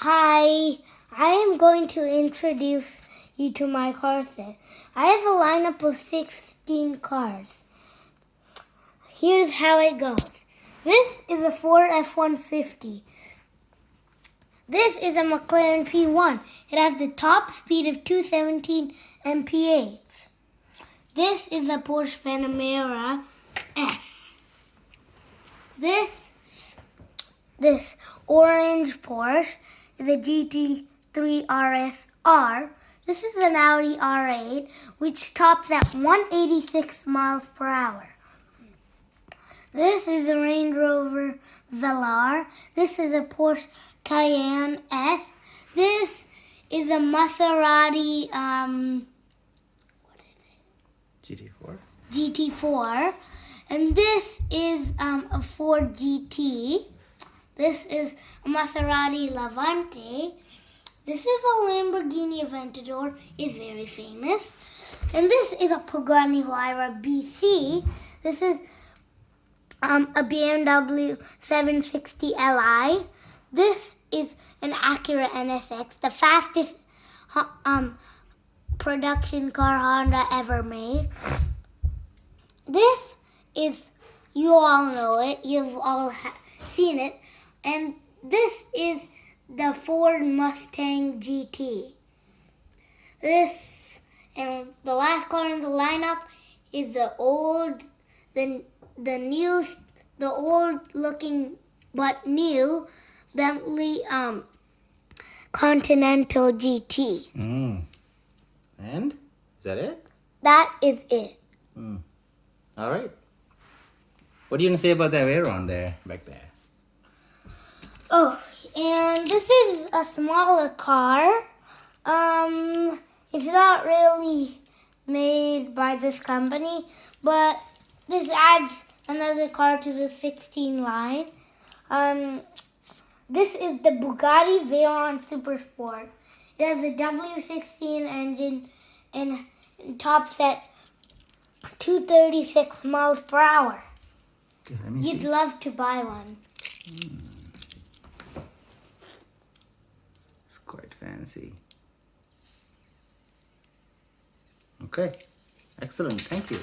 Hi, I am going to introduce you to my car set. I have a lineup of 16 cars. Here's how it goes. This is a Ford F-150. This is a McLaren P1. It has the top speed of 217 mph. This is a Porsche Panamera S. This orange Porsche is a GT3 RS-R. This is an Audi R8, which tops at 186 miles per hour. This is a Range Rover Velar. This is a Porsche Cayenne S. This is a Maserati, GT4. And this is a Ford GT. This is a Maserati Levante. This is a Lamborghini Aventador, is very famous. And this is a Pagani Huayra BC. This is a BMW 760 Li. This is an Acura NSX, the fastest production car Honda ever made. This is, you all know it, you've all seen it, and this is the Ford Mustang GT. This, and the last car in the lineup is the old looking but new Bentley Continental GT. And is that it? That is it. All right. What are you gonna say about that Veyron there, back there? Oh, and this is a smaller car. It's not really made by this company, but this adds another car to the 16 line. This is the Bugatti Veyron Super Sport. It has a W16 engine and tops at 236 miles per hour. Okay, let me see. You'd love to buy one. It's quite fancy. Okay, excellent. Thank you.